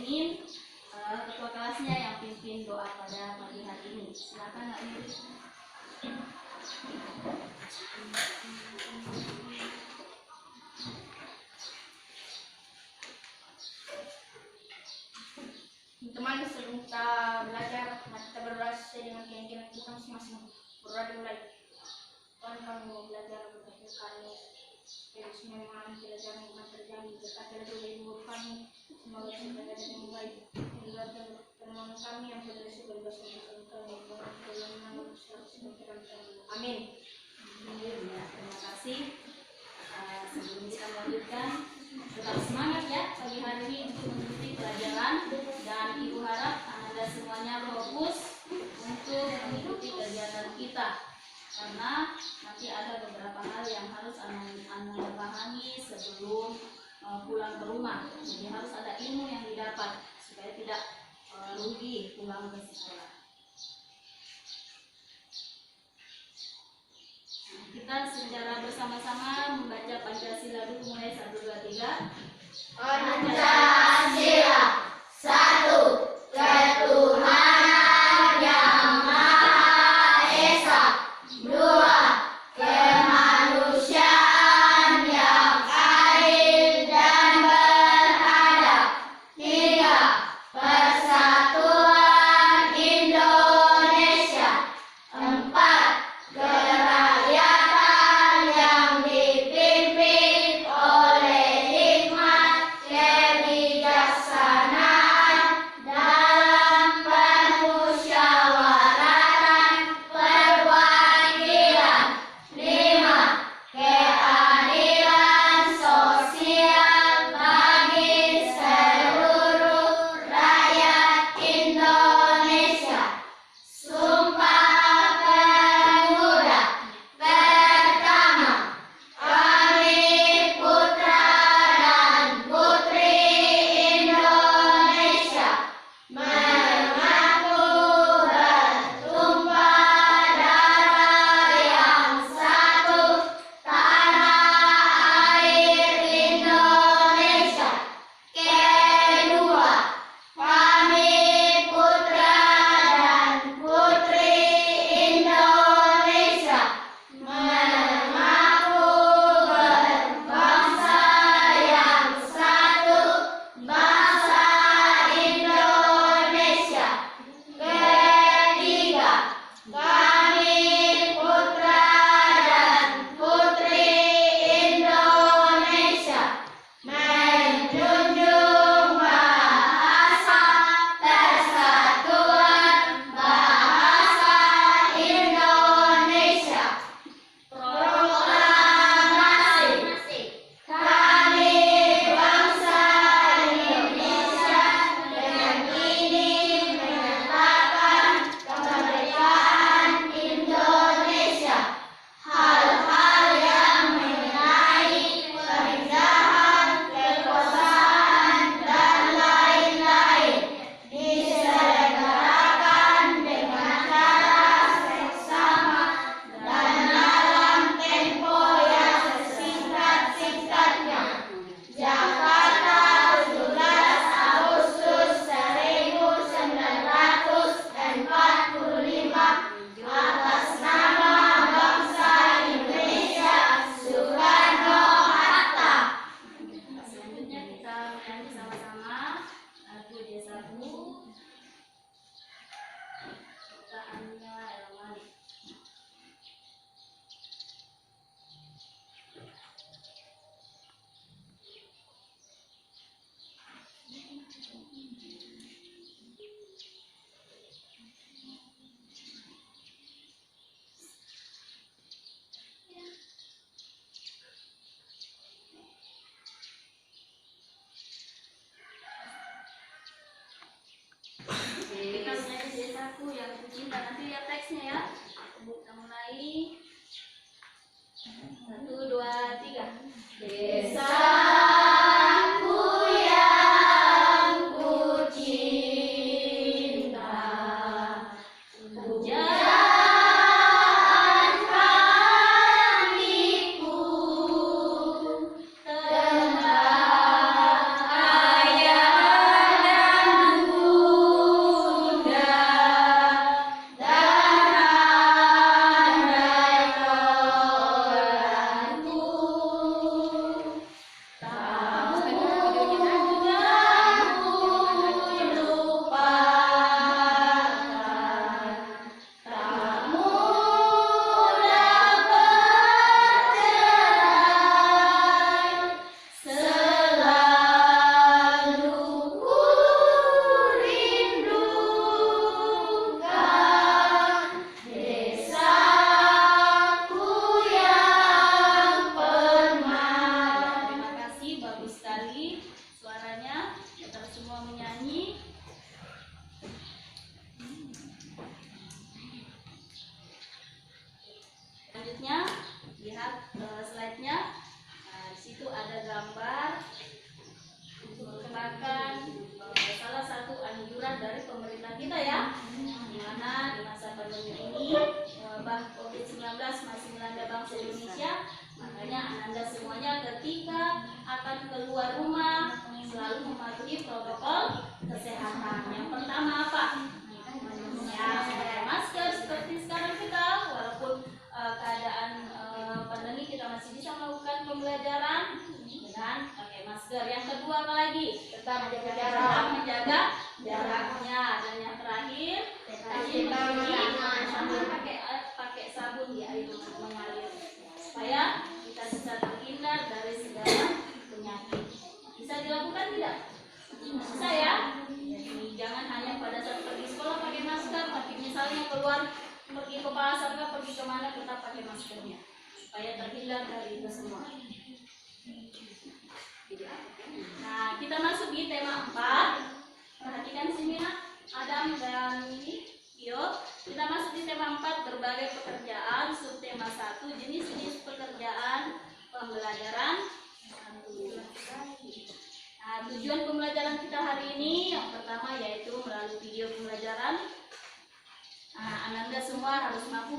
ingin ketua kelasnya yang pimpin doa pada pagi hari ini. Silakan Kak Miri. Teman-teman, sebelum kita belajar, mari kita berdoa sesuai dengan keyakinan kita masing-masing. Berdoa dimulai. Tuhan, kami mau belajar berkati kami. Biar semua yang mengalami pelajaran yang terjadi, berkati dulu ibu kami. Semoga kita ada yang baik. Juga teman kami yang berdosa berbahasa kami. Dalam nama Yesus Kristus. Amin. Ya, terima kasih. Sebelum kita melanjutkan, tetap semangat ya pagi hari ini untuk mengikuti pelajaran, dan Ibu harap Anda semuanya fokus untuk mengikuti kegiatan kita, karena nanti ada beberapa hal yang harus Anda pahami sebelum pulang ke rumah. Jadi harus ada ilmu yang didapat supaya tidak rugi pulang ke sekolah. Kita secara bersama-sama membaca Pancasila dulu, mulai 1, 2, 3. Pancasila. 1. Ketuhanan yang Maha Esa. 2. Kemanusiaan yang adil dan beradab. 3. Persatuan Indonesia. 4. Kerakyatan yang dipimpin oleh hikmat kebijaksanaan dalam permusyawaratan perwakilan. 5. Keadilan sosial bagi seluruh rakyat Indonesia. Sumpah Pemuda. Pertama, kami putra dan putri Indonesia mengaku bertumpah darah yang satu, tanah air Indonesia. Kedua, kami putra dan putri Indonesia mengaku berbangsa yang satu, bangsa Indonesia. Ketiga, kami putra dan putri Indonesia menjunjung bahasa persatuan bahasa Indonesia. Proklamasi. Kami bangsa Indonesia dengan ini menyatakan kemerdekaan Indonesia. Hal-hal yang mengenai pemindahan kekuasaan dan lain-lain diselenggarakan dengan cara seksama dan dalam tempo yang sesingkat-singkatnya. Jakarta, 17 Agustus 1945. Atas nama bangsa Indonesia, Soekarno-Hatta. Selanjutnya kita menyanyi sama-sama lagu Desaku, ciptaannya Elmani. Kita menyanyi Desaku yang kucinta. Nanti lihat teksnya ya. Kita mulai 1, 2, 3. Desaku yang kucinta, pujaan kamiku tentang ayah dan menyanyi. Selanjutnya lihat slide-nya. Nah, di situ ada gambar merupakan salah satu anjuran dari pemerintah kita ya, di mana di masa pandemi ini wabah COVID-19 masih melanda bangsa Indonesia. Makanya Ananda semuanya ketika akan keluar rumah selalu mematuhi protokol kesehatan. Yang pertama apa? Ya, pakai masker. Seperti sekarang kita, walaupun keadaan pandemi, kita masih bisa melakukan pembelajaran dengan pakai masker. Yang kedua apa lagi? Tetap menjaga jaraknya. Dan yang terakhir, rajin mencuci tangan sambil pakai sabun di air mengalir supaya kita bisa terhindar dari segala penyakit. Bisa dilakukan tidak? Bisa ya. Jadi jangan hanya pada saat pergi sekolah pakai masker, tapi misalnya keluar pergi ke pasar nggak pergi kemana tetap pakai maskernya supaya terhindar dari itu semua. Nah, kita masuk di tema 4. Perhatikan sini nak, Adam dan Yo. Kita masuk di tema 4, berbagai pekerjaan. Subtema 1, jenis-jenis pekerjaan pembelajaran. Nah, tujuan pembelajaran kita hari ini yang pertama yaitu melalui video pembelajaran. Nah, Ananda semua harus mampu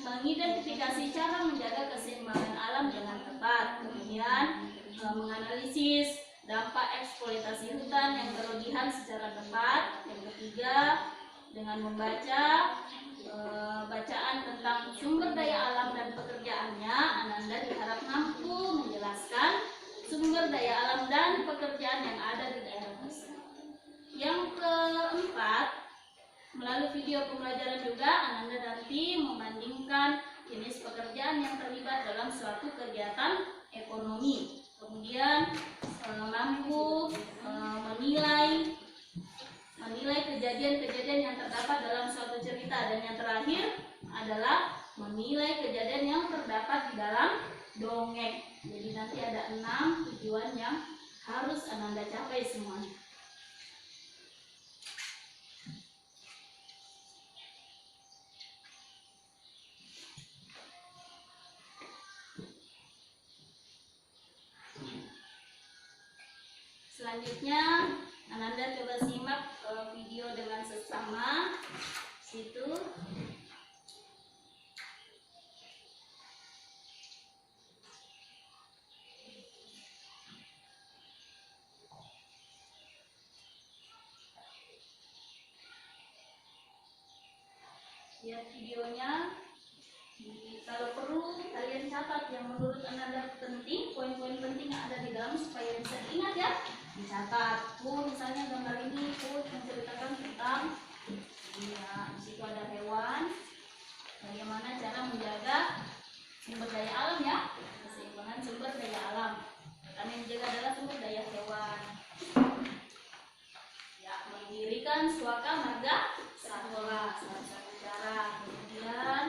mengidentifikasi cara menjaga keseimbangan alam dengan tepat. Kemudian menganalisis dampak eksploitasi hutan yang berlebihan secara tepat. Yang ketiga, dengan membaca bacaan tentang sumber daya alam dan pekerjaannya, Ananda diharap mampu menjelaskan sumber daya alam dan pekerjaan yang ada di daerah tersebut. Yang keempat, melalui video pembelajaran juga Ananda nanti membandingkan jenis pekerjaan yang terlibat dalam suatu kegiatan ekonomi. Kemudian mampu menilai kejadian-kejadian yang terdapat dalam suatu cerita. Dan yang terakhir adalah menilai kejadian yang terdapat di dalam dongeng. Jadi nanti ada 6 tujuan yang harus Ananda capai semuanya. Selanjutnya Ananda coba simak video dengan seksama. Situ lihat videonya. Kalau perlu kalian catat yang menurut Ananda penting, poin-poin penting yang ada di dalam supaya bisa diingat ya. Dicatat. Misalnya gambar ini menceritakan tentang ya, di situ ada hewan. Bagaimana cara menjaga sumber daya alam ya, keseimbangan sumber daya alam. Karena yang dijaga adalah sumber daya hewan. Ya, mendirikan suaka marga satwa, salah satu cara. Kemudian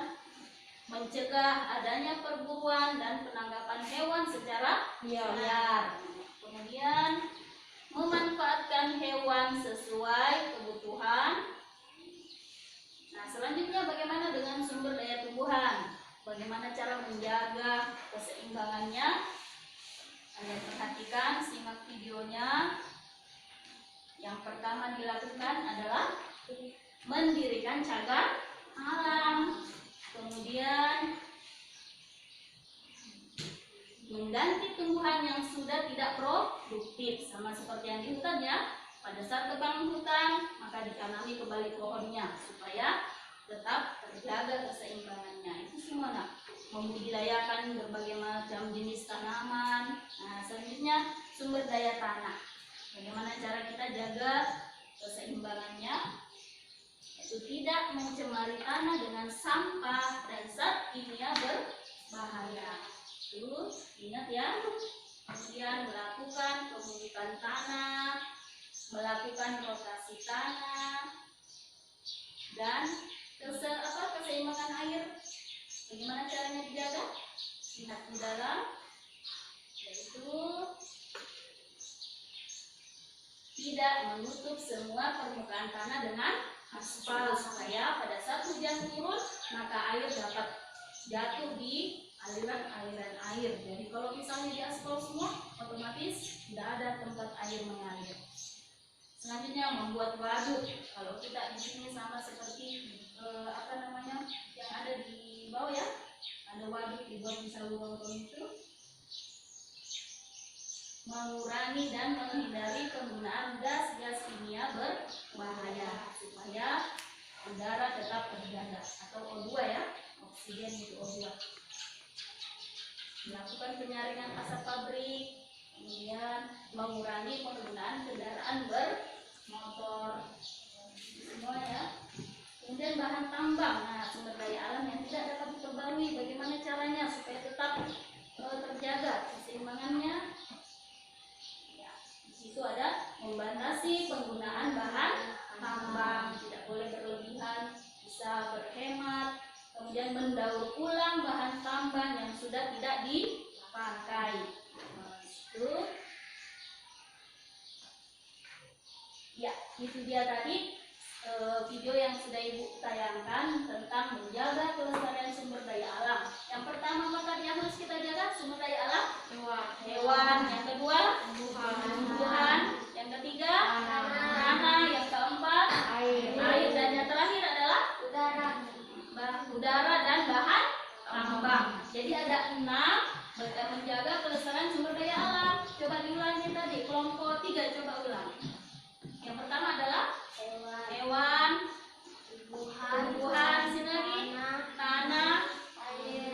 mencegah adanya perburuan dan penangkapan hewan secara liar. Kemudian memanfaatkan hewan sesuai kebutuhan. Nah, selanjutnya bagaimana dengan sumber daya tumbuhan? Bagaimana cara menjaga keseimbangannya? Kalian perhatikan, simak videonya. Yang pertama dilakukan adalah mendirikan cagar alam. Kemudian mengganti tumbuhan yang sudah tidak produktif, sama seperti yang di hutan ya. Pada saat tebang hutan, maka ditanami kembali pohonnya supaya tetap terjaga keseimbangannya. Itu semua nak. Membudidayakan berbagai macam jenis tanaman. Nah, selanjutnya sumber daya tanah. Bagaimana cara kita jaga keseimbangannya? Itu tidak mencemari tanah dengan sampah dan zat kimia berbahaya. Terus ingat ya, kemudian melakukan pemulihan tanah, melakukan rotasi tanah, dan keseimbangan air. Bagaimana caranya dijaga? Lihat di dalam, yaitu tidak menutup semua permukaan tanah dengan aspal, supaya pada saat hujan turun maka air dapat jatuh di aliran-aliran air. Jadi kalau misalnya di aspal semua, otomatis tidak ada tempat air mengalir. Selanjutnya membuat waduk. Kalau kita di sini sama seperti yang ada di bawah ya, ada waduk dibuat di saluran itu. Mengurangi dan menghindari penggunaan gas-gas kimia berbahaya supaya udara tetap terjaga, atau O2 ya, oksigen itu O2. Melakukan penyaringan asap pabrik, kemudian mengurangi penggunaan kendaraan bermotor, semua ya. Kemudian bahan tambang, nah sumber daya alam yang tidak dapat diperbarui, bagaimana caranya supaya tetap terjaga keseimbangannya? Itu ada membatasi penggunaan bahan tambang, tidak boleh berlebihan, bisa berhemat, kemudian mendaur ulang bahan tambang yang sudah tidak dipakai. Itu dia tadi video yang sudah Ibu tayangkan tentang menjaga kelestarian sumber daya alam. Yang pertama maka yang harus kita jaga sumber daya alam hewan, yang kedua tumbuhan, yang ketiga tanah, yang keempat air, dan yang terakhir adalah udara dan bahan tambang. Jadi ada 6 menjaga kelestarian sumber daya alam. Coba diulangi tadi kelompok 3, coba ulang. Yang pertama adalah hewan, tumbuhan, sini lagi tanah,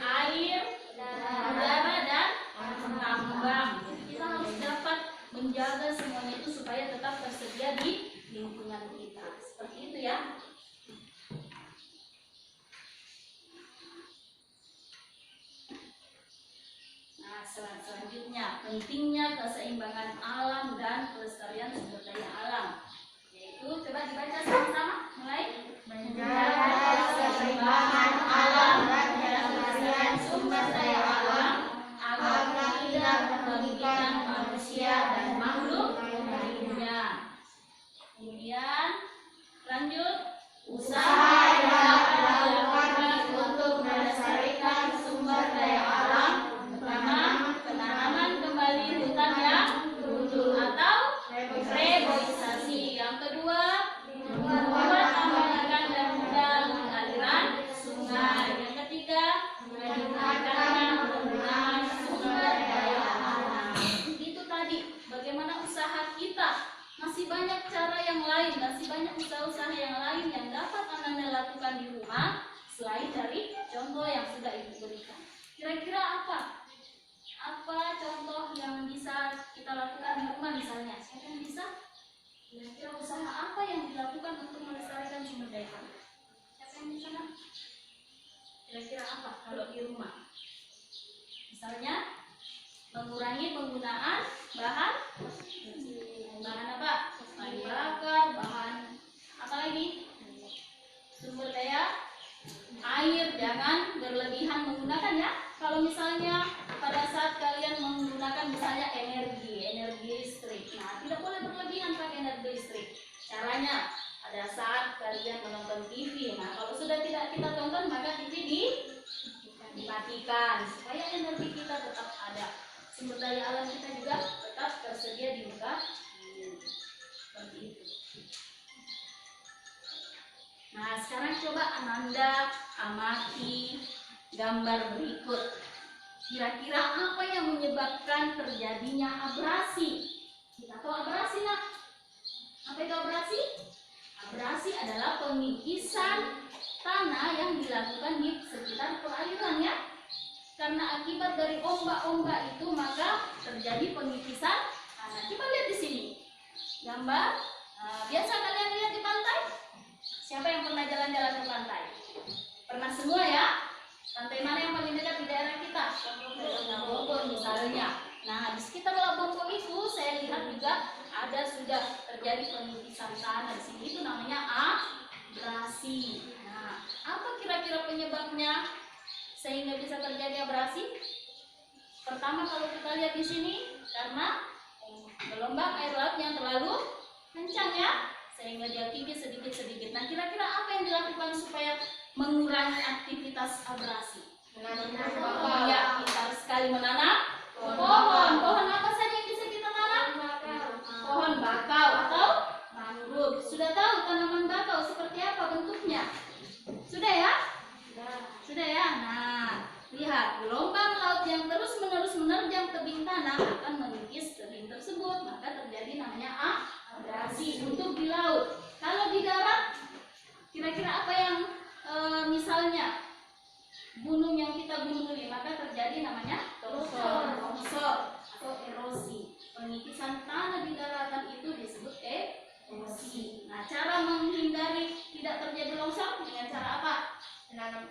air, udara dan tambang. Kita harus dapat menjaga semuanya itu supaya tetap tersedia di lingkungan kita. Seperti itu ya. Nah, selanjutnya pentingnya keseimbangan alam dan kelestarian sumber daya alam. Yaitu coba dibaca sama-sama, mulai. Menjaga keseimbangan alam dan kelestarian sumber daya alam agar tidak merugikan manusia dan makhluk lainnya. Kemudian lanjut, Usaha yang dapat dilakukan untuk melestarikan sumber daya alam pertama, penanaman kembali hutan yang gundul atau reboisasi. Yang kedua, membuat tambang ikan dan udang di aliran sungai. Yang ketiga, meningkatkan penggunaan sumber daya alam. Itu tadi bagaimana usaha kita. Masih banyak cara yang lain, masih banyak usaha-usaha yang lain yang dapat Anda lakukan di rumah selain dari contoh yang sudah Ibu berikan. Kira-kira apa? Apa contoh yang bisa kita lakukan di rumah misalnya? Siapa yang bisa? Kira-kira usaha apa yang dilakukan untuk melestarikan sumber daya alam? Siapa yang bisa? Kira-kira apa kalau di rumah? Misalnya mengurangi penggunaan bahan apa? Bahan bakar, bahan apa lagi? Sumber daya air, jangan berlebihan menggunakan ya. Kalau misalnya pada saat kalian menggunakan misalnya energi listrik, nah tidak boleh berlebihan pakai energi listrik. Caranya pada saat kalian menonton TV, nah kalau sudah tidak kita tonton maka TV dimatikan supaya energi kita tetap ada, sumber daya alam kita juga tetap tersedia di muka bumi. Seperti itu. Nah sekarang coba Ananda amati gambar berikut. Kira-kira apa yang menyebabkan terjadinya abrasi? Kita tahu abrasi nak? Apa itu abrasi? Abrasi adalah pengikisan tanah yang dilakukan di sekitar perairan ya. Karena akibat dari ombak-ombak itu maka terjadi pengikisan tanah. Coba lihat di sini gambar. Biasa kalian lihat di pantai? Siapa yang pernah jalan-jalan ke pantai? Pernah semua ya? Pantai mana yang paling dekat di daerah kita? Bogor misalnya. Nah di sekitar Bogor itu saya lihat juga ada sudah terjadi pengikisan tanah di sini. Itu namanya abrasi. Nah apa kira-kira penyebabnya sehingga bisa terjadi abrasi? Pertama kalau kita lihat di sini karena gelombang air laut yang terlalu kencang ya, sehingga dia kikis sedikit-sedikit. Nah, kira-kira apa yang dilakukan supaya mengurangi aktivitas abrasi? Ya, pintar sekali menanam pohon. Pohon apa saja yang bisa kita tanam? Pohon bakau atau mangrove. Sudah tahu tanaman bakau seperti apa bentuknya? Sudah ya? Sudah ya? Nah, lihat, gelombang laut yang terus-menerus menerjang tebing tanah akan mengikis tebing tersebut, maka terjadi namanya abrasi untuk di laut. Kalau di darat, kira-kira apa yang misalnya gunung yang kita gunduli, maka terjadi namanya longsor atau erosi. Pengikisan tanah di daratan itu disebut erosi. Nah, cara menghindari tidak terjadi longsor dengan cara apa? Menanam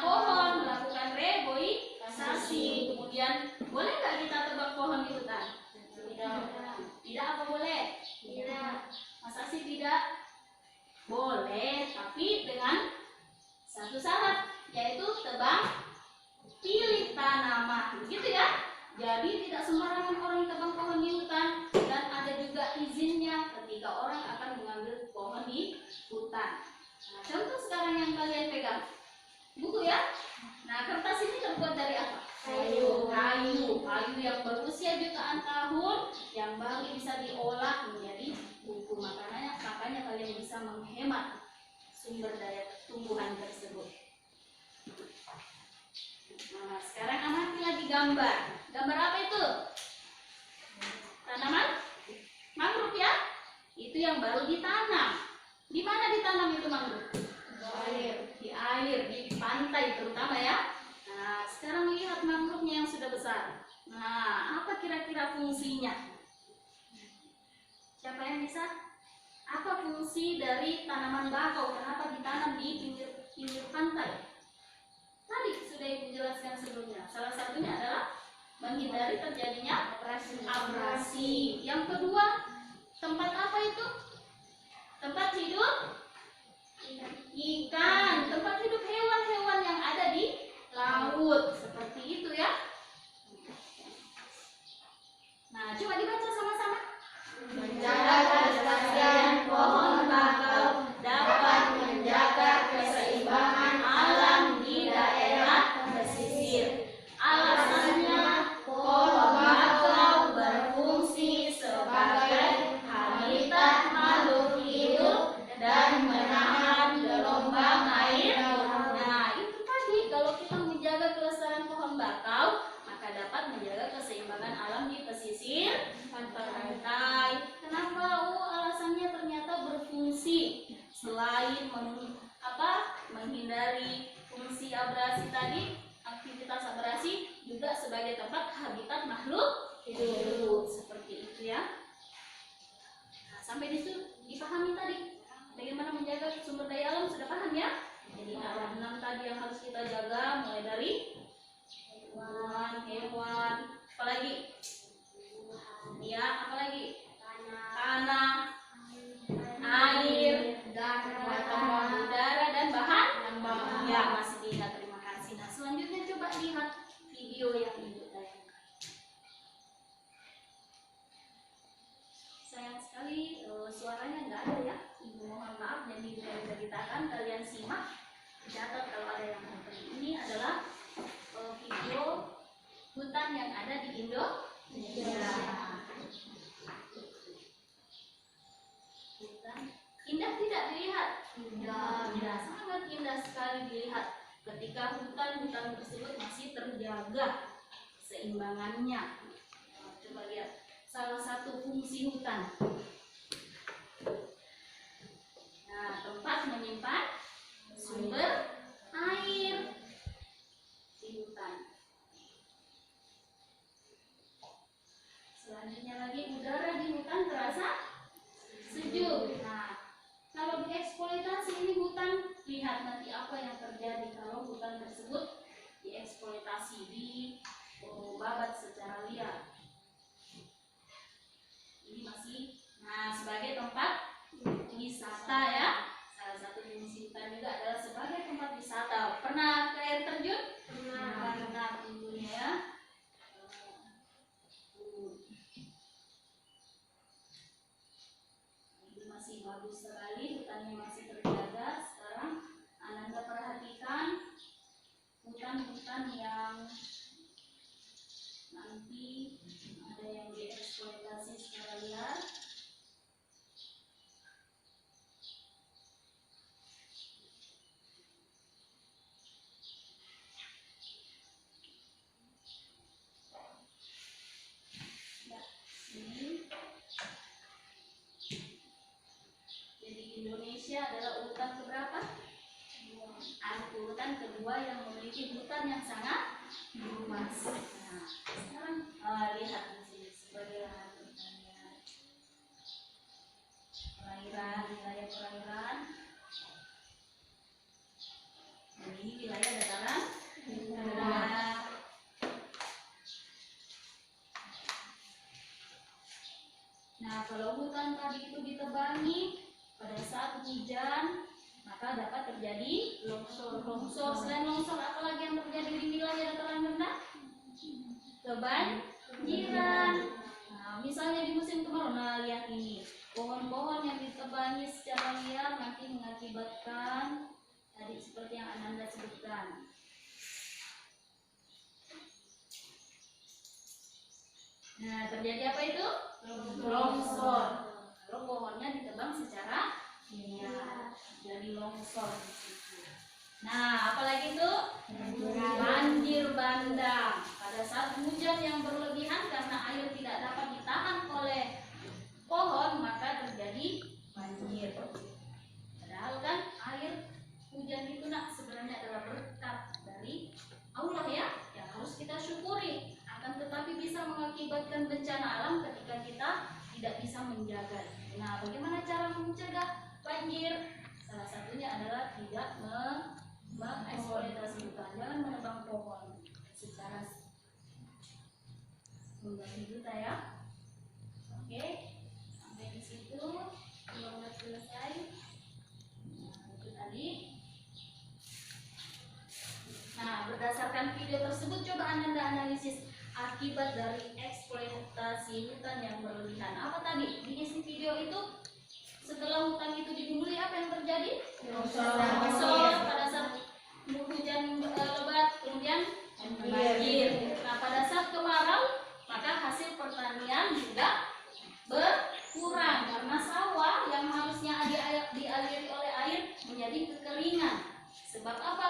pohon, melakukan reboisasi. Kemudian, boleh nggak kita tebang pohon di hutan? Tidak, apa boleh? Tidak. Masa sih tidak? Boleh, tapi dengan satu syarat, yaitu tebang pilih tanaman, gitu ya. Jadi tidak sembarangan orang tebang pohon di hutan, dan ada juga izinnya ketika orang akan mengambil pohon di hutan. Nah, contoh sekarang yang kalian pegang, buku ya. Nah, kertas ini terbuat dari apa? Kayu yang berusia jutaan tahun, yang baru bisa diolah menjadi buku. Makanya kalian bisa menghemat sumber daya tumbuhan tersebut. Nah, sekarang amati lagi gambar. Gambar apa itu? Tanaman mangrove ya? Itu yang baru ditanam. Di mana ditanam itu mangrove? Di air, di pantai terutama ya. Nah, sekarang lihat mangrove-nya yang sudah besar. Nah, apa kira-kira fungsinya? Siapa yang bisa? Apa fungsi dari tanaman bakau? Kenapa ditanam di pinggir pantai? Tadi sudah Ibu jelaskan sebelumnya. Salah satunya adalah menghindari terjadinya abrasi. Yang kedua, tempat apa itu? Tempat hidup ikan, tempat hidup hewan-hewan yang ada di laut. Seperti itu ya. Nah, coba dibaca sama-sama. Menjaga kelestarian pohon bakau dapat menjaga keseimbangan alam di daerah pesisir. Alasannya, pohon bakau berfungsi sebagai habitat makhluk hidup dan menahan gelombang air. Nah, itu tadi, kalau kita menjaga kelestarian pohon bakau, maka dapat menjaga keseimbangan alam di pesisir pantai. Kenapa? Alasannya ternyata berfungsi. Selain menghindari fungsi abrasi tadi, aktivitas abrasi juga sebagai tempat habitat makhluk hidup. Seperti itu ya. Nah, sampai di situ dipahami tadi bagaimana menjaga sumber daya alam, sudah paham ya? Jadi ada 6 tadi yang harus kita jaga, mulai dari hewan, apalagi? Ya, apalagi? Tanah, air, udara, dan bahan. Ya, masih diingat, terima kasih. Nah, selanjutnya coba lihat video yang Ibu tayangkan. Sayang sekali suaranya nggak ada ya. Ibu mohon maaf, jadi tidak bisa ditahan. Kalian simak, catat kalau ada yang nonton. Ini adalah video hutan yang ada di Indonesia. Indah tidak dilihat? Indah, sangat indah sekali dilihat ketika hutan-hutan tersebut masih terjaga keseimbangannya. Coba lihat salah satu fungsi hutan. Nah, tempat menyimpan sumber air di hutan. Selanjutnya lagi, udara di hutan terasa sejuk. Nah, kalau dieksploitasi ini hutan, lihat nanti apa yang terjadi kalau hutan tersebut dieksploitasi, dibabat secara liar. Ini masih, nah, sebagai tempat wisata ya. Salah satu fungsi hutan juga adalah sebagai tempat wisata. Pernah ke air terjun? Pernah tentunya ya. masih bagus sekali, hutannya masih terjaga. Sekarang Ananda perhatikan hutan-hutan yang nanti ada yang dieksploitasi secara liar. Ya, sini. Jadi Indonesia adalah urutan keberapa? Urutan kedua yang memiliki hutan yang sangat luas. Nah, sekarang lihat di sini sebagai lahan pertanian, perairan, wilayah perairan. Dan ini wilayah dataran rendah. Nah, kalau hutan tadi itu ditebangi pada saat hujan, maka dapat terjadi longsor. Selain longsor, apa lagi yang terjadi di wilayah dataran rendah? Kebanjiran. Nah, misalnya di musim kemarau, nah lihat ini, pohon-pohon yang ditebangi secara liar nanti mengakibatkan tadi seperti yang Ananda sebutkan. Nah, terjadi apa itu? Longsor. Kalau pohonnya ditebang secara liar, jadi longsor di situ. Nah, apalagi itu? Banjir bandang. Pada saat hujan yang berlebihan karena air tidak dapat ditahan oleh pohon, maka terjadi banjir. Padahal kan air hujan itu sebenarnya adalah berkat dari Allah ya, yang harus kita syukuri. Akan tetapi bisa mengakibatkan bencana alam ketika kita tidak bisa menjaga. Nah, bagaimana cara mencegah banjir? Salah satunya adalah tidak mengeksploitasi hutan, jangan menebang pohon secara mengganggu hutan ya. Oke, sampai di situ sudah selesai. Nah, itu tadi. Nah, berdasarkan video tersebut coba Ananda analisis akibat dari eksploitasi hutan yang berlebihan. Apa tadi? Di isi video itu setelah hutan itu digunduli apa yang terjadi? Longsor pada saat hujan lebat, kemudian banjir. Nah, pada saat kemarau maka hasil pertanian juga berkurang karena sawah yang harusnya dialiri oleh air menjadi kekeringan. Sebab apa?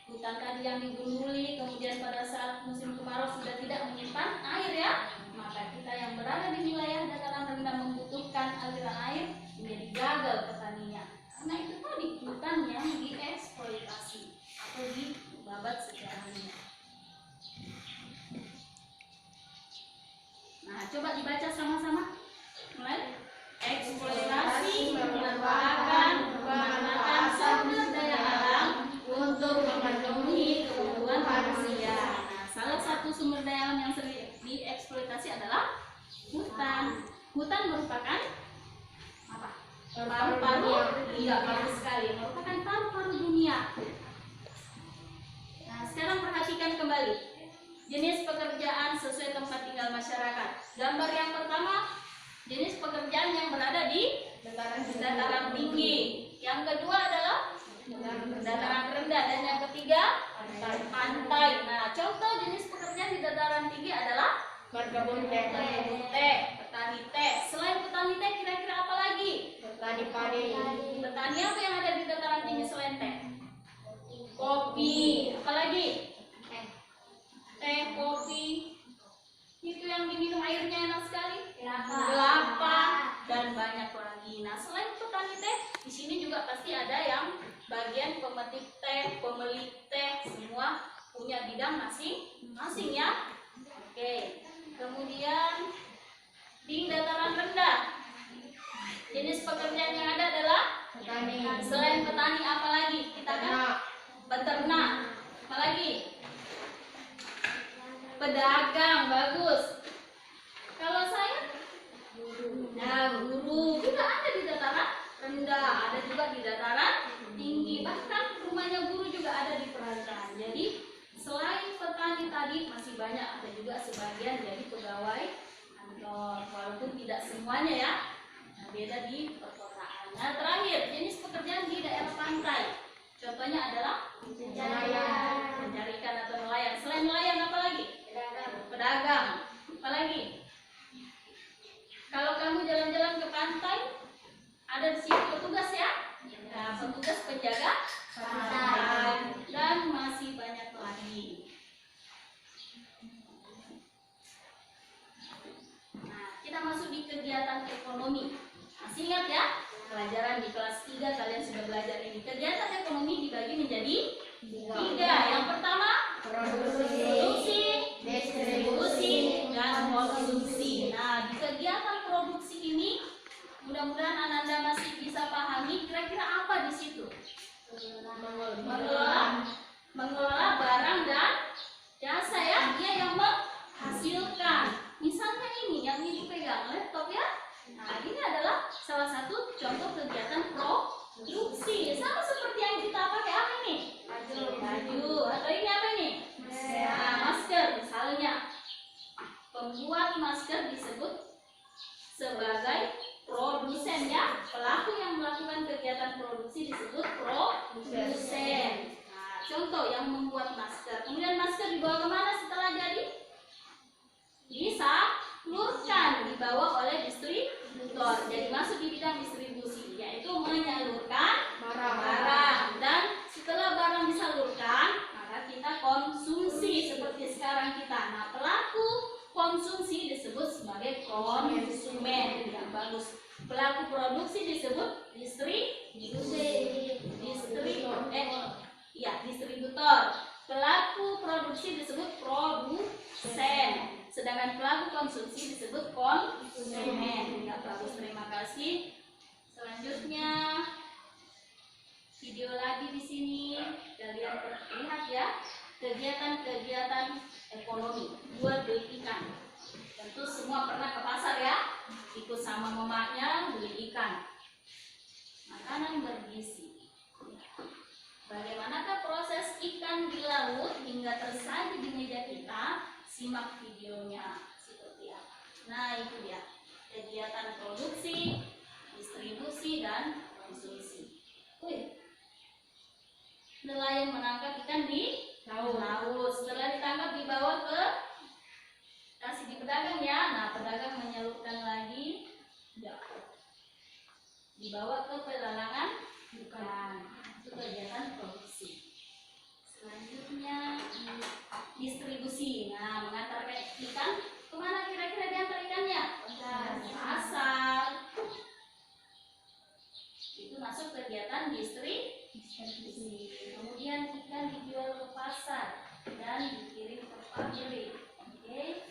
Hutan tadi yang digunduli kemudian pada saat musim kemarau sudah tidak menyimpan air ya, maka kita yang berada di wilayah dataran rendah membutuhkan aliran air menjadi gagal pertanian. Karena itu tadi hutan yang dieksploitasi atau dibabat secara liar. Nah, coba dibaca sama-sama. Mulai. Eksploitasi merupakan pemanfaatan sumber daya alam untuk memenuhi kebutuhan manusia. Nah, salah satu sumber daya alam yang sering dieksploitasi adalah hutan. Hutan merupakan apa? Paru-paru. Iya, bagus sekali. Merupakan paru-paru dunia. Nah, sekarang perhatikan kembali jenis pekerjaan sesuai tempat tinggal masyarakat. Gambar yang pertama, jenis pekerjaan yang berada di dataran tinggi. Yang kedua adalah dataran rendah, dan yang ketiga pantai. Nah, contoh jenis pekerjaan di dataran tinggi adalah Berkebun teh, petani teh. Selain petani teh, kira-kira apa lagi? petani padi, Petani apa yang ada di dataran tinggi selain teh? Kopi. Apalagi? Teh, kopi. Itu yang diminum airnya enak sekali. Kelapa dan banyak lagi. Nah, selain petani teh, di sini juga pasti ada yang bagian pemetik teh, pemilik teh, semua punya bidang masing-masing ya. Oke. Kemudian di dataran rendah, jenis pekerjaan yang ada adalah petani, selain petani apa lagi? Kita kan peternak. Apa lagi? Pedagang, bagus. Kalau saya, nah guru juga ada di dataran rendah, ada juga di dataran tinggi. Bahkan rumahnya guru juga ada di perairan. Jadi selain petani tadi masih banyak, ada juga sebagian jadi pegawai kantor, walaupun tidak semuanya ya. Nah, beda di perkotaan. pelajaran di kelas 3 kalian sudah belajar ini. Kegiatan ekonomi dibagi menjadi 3. Yang pertama, produksi, distribusi, dan konsumsi. Nah, di kegiatan produksi ini mudah-mudahan Ananda masih bisa pahami kira-kira apa di situ. Mengelola barang dan jasa ya, dia yang menghasilkan. Misalnya ini yang ibu pegang laptop ya. Nah, ini adalah salah satu contoh kegiatan produksi. Sama seperti yang kita pakai apa ini? Baju. Atau ini apa ini? Nah, masker misalnya. Pembuat masker disebut sebagai produsen ya. Pelaku yang melakukan kegiatan produksi disebut produsen. Nah, contoh yang membuat masker. Kemudian masker dibawa kemana setelah jadi? Disalurkan, dibawa oleh distributor. Jadi masuk di bidang distribusi, yaitu menyalurkan barang. Dan setelah barang disalurkan, maka kita konsumsi seperti sekarang kita. Nah, pelaku konsumsi disebut sebagai konsumen. Yang bagus. Pelaku produksi disebut distributor. Pelaku produksi disebut produsen. Sedangkan pelaku konsumsi disebut konsumen. Ya, bagus, terima kasih. Selanjutnya video lagi di sini kalian lihat ya, kegiatan-kegiatan ekonomi. Jual beli ikan. Tentu semua pernah ke pasar ya, ikut sama mamanya beli ikan. Makanan bergizi. Bagaimanakah proses ikan di laut hingga tersaji di meja kita? Simak videonya seperti apa. Nah, itu dia kegiatan produksi, distribusi, dan konsumsi. Nelayan menangkap ikan di laut. Setelah ditangkap dibawa ke kasih di pedagang ya. Nah, pedagang menyalurkan lagi, dibawa ke pelelangan ikan. Itu kegiatan produksi. Selanjutnya distribusi. Nah, mengantarkan ikan kemana kira-kira diantar ikannya? Pasar. Itu masuk kegiatan distribusi. Kemudian ikan dijual ke pasar dan dikirim ke pabrik. Oke.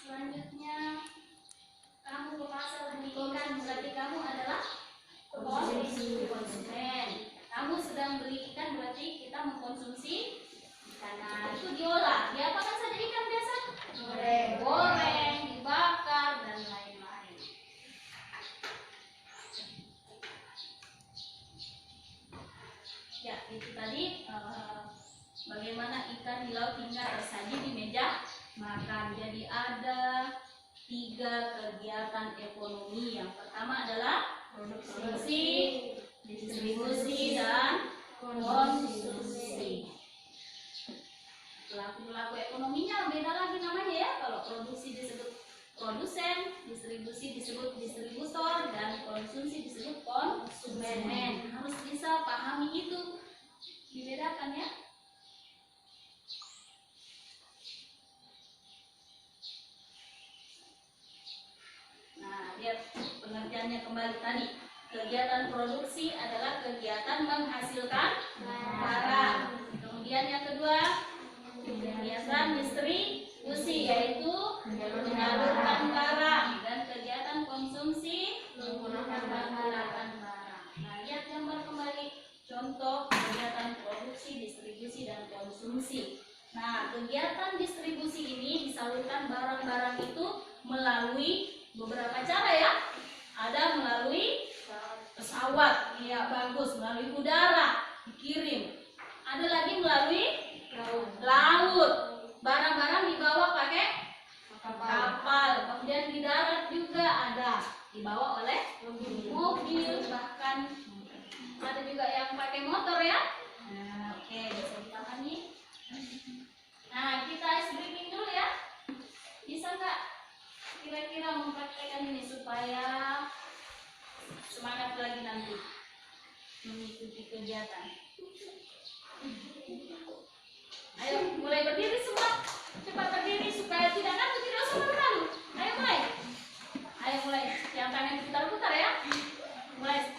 Selanjutnya kamu ke pasar beli ikan, berarti kamu adalah konsumen. Kamu sedang beli ikan, berarti kita mengkonsumsi ikan. Nah, itu diolah. Diapakan saja ikan biasa? Goreng, dibakar, dan lain-lain. Ya, itu tadi bagaimana ikan di laut hingga tersaji di meja makan. Jadi ada 3 kegiatan ekonomi. Yang pertama adalah produksi, distribusi, dan konsumsi. Pelaku-pelaku ekonominya beda lagi namanya ya. Kalau produksi disebut produsen, distribusi disebut distributor, dan konsumsi disebut konsumen. Harus bisa pahami itu, dibedakan ya. Nah, lihat pengertiannya kembali tadi. Kegiatan produksi adalah kegiatan menghasilkan barang. Kemudian yang kedua, kegiatan distribusi, yaitu menyalurkan barang. Dan kegiatan konsumsi menggunakan barang. Nah, lihat gambar kembali contoh kegiatan produksi, distribusi, dan konsumsi. Nah, kegiatan distribusi ini disalurkan barang-barang itu melalui beberapa cara ya. Ada melalui pesawat, ya bagus, melalui udara dikirim. Ada lagi melalui laut. Barang-barang dibawa pakai kapal. Kemudian di darat juga ada, dibawa oleh mobil, bahkan ada juga yang pakai motor ya. Nah, oke, bisa dipahami. Nah, kita ice breaking dulu ya. Bisa nggak kira-kira mempraktekkan ini supaya semangat lagi nanti mengikuti kegiatan. Ayo mulai berdiri semua, cepat berdiri supaya tidak ngantuk, tidak usah malu. Ayo mulai, yang tangan putar-putar ya. Mulai.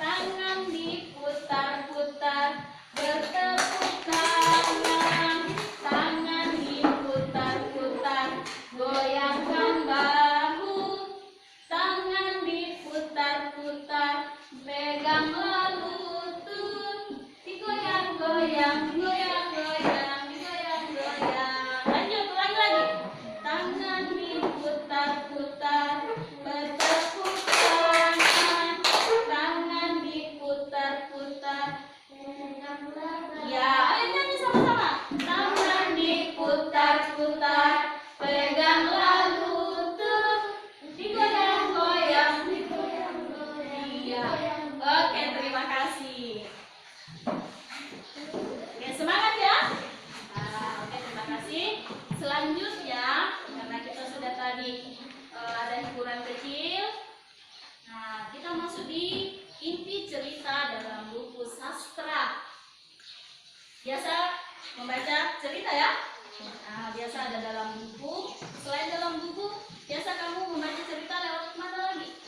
Biasa membaca cerita ya. Nah, biasa ada dalam buku. Selain dalam buku, biasa kamu membaca cerita lewat mana lagi?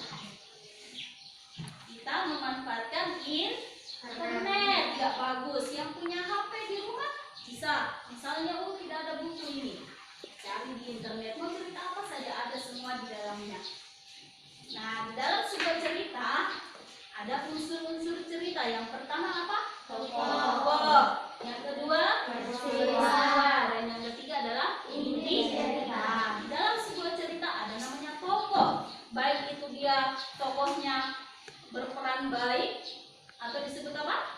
Kita memanfaatkan internet. Ya bagus. Yang punya HP di rumah bisa. Misalnya, oh tidak ada buku ini, cari di internet. Mau cerita apa saja ada semua di dalamnya. Nah, di dalam sebuah cerita ada unsur-unsur cerita. Yang pertama apa? Tokoh. Yang kedua, peristiwa. Dan yang ketiga adalah inti cerita. Di dalam sebuah cerita ada namanya tokoh. Baik itu dia tokohnya berperan baik atau disebut apa?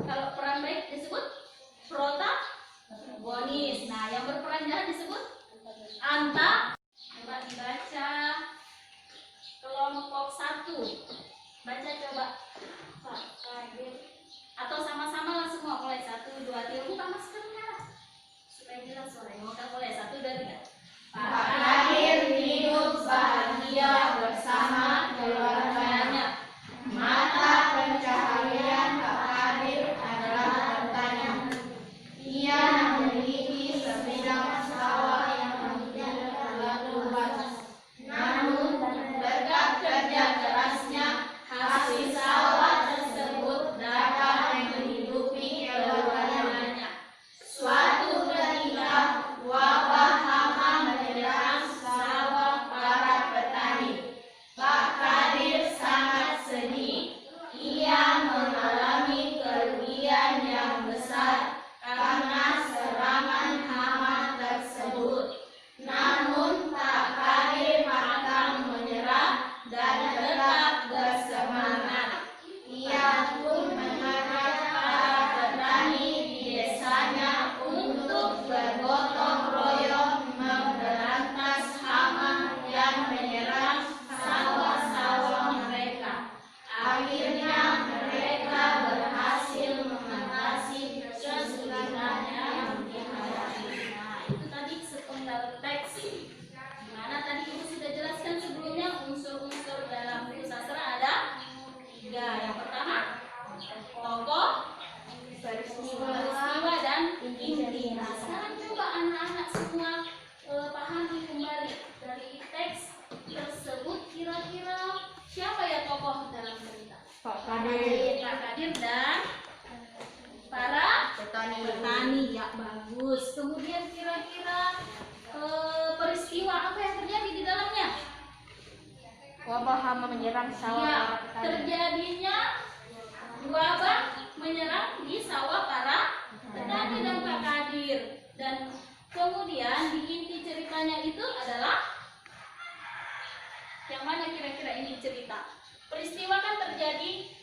Kalau peran baik disebut protagonis. Nah, yang berperan jahat disebut anta. Coba dibaca kelompok 1. Baca coba. Atau sama-sama lah semua, mulai 1, 2, 3. Buka maskernya supaya jelas suaranya. Oke, mulai 1, 2, 3. Pak Kadir hidup bahagia bersama keluarganya. Mata pencaharian Pak Kadir adalah hartanya. Ia memiliki sebidang sawah yang tidak terlalu luas. Namun berkat kerja kerasnya, hasil sawah tersebut dapat menghidupi keluarganya. Suatu ketika wabah hama menyerang sawah para petani. Pak Kadir sangat sedih. Ia mengalami kerugian yang besar karena serangan hama tersebut. Namun Pak Kadir pantang menyerah dan tetap bersemangat. Ia pun mengajak para petani di desanya untuk bergotong royong memberantas hama yang menyerang sawah-sawah mereka. Akhirnya mereka berhasil mengatasi kesulitan yang dihadapi. Nah, itu tadi sepenggal teks. Dimana tadi Ibu sudah jelaskan sebelumnya unsur-unsur dalam buku sastra ada 3. Yang pertama, tokoh, peristiwa, dan inti. Nah, sekarang coba anak-anak semua pahami kembali dari teks tersebut. Kira-kira siapa ya tokoh dalam cerita? Pak Kadir. Pak Kadir dan para petani. Ya bagus. Kemudian kira-kira peristiwa apa yang terjadi di dalamnya? Wabah hama menyerang sawah Ya, para petani. terjadinya wabah menyerang di sawah para petani dan Pak Kadir. Dan kemudian di inti ceritanya itu adalah yang mana kira-kira inti cerita? Peristiwa kan terjadi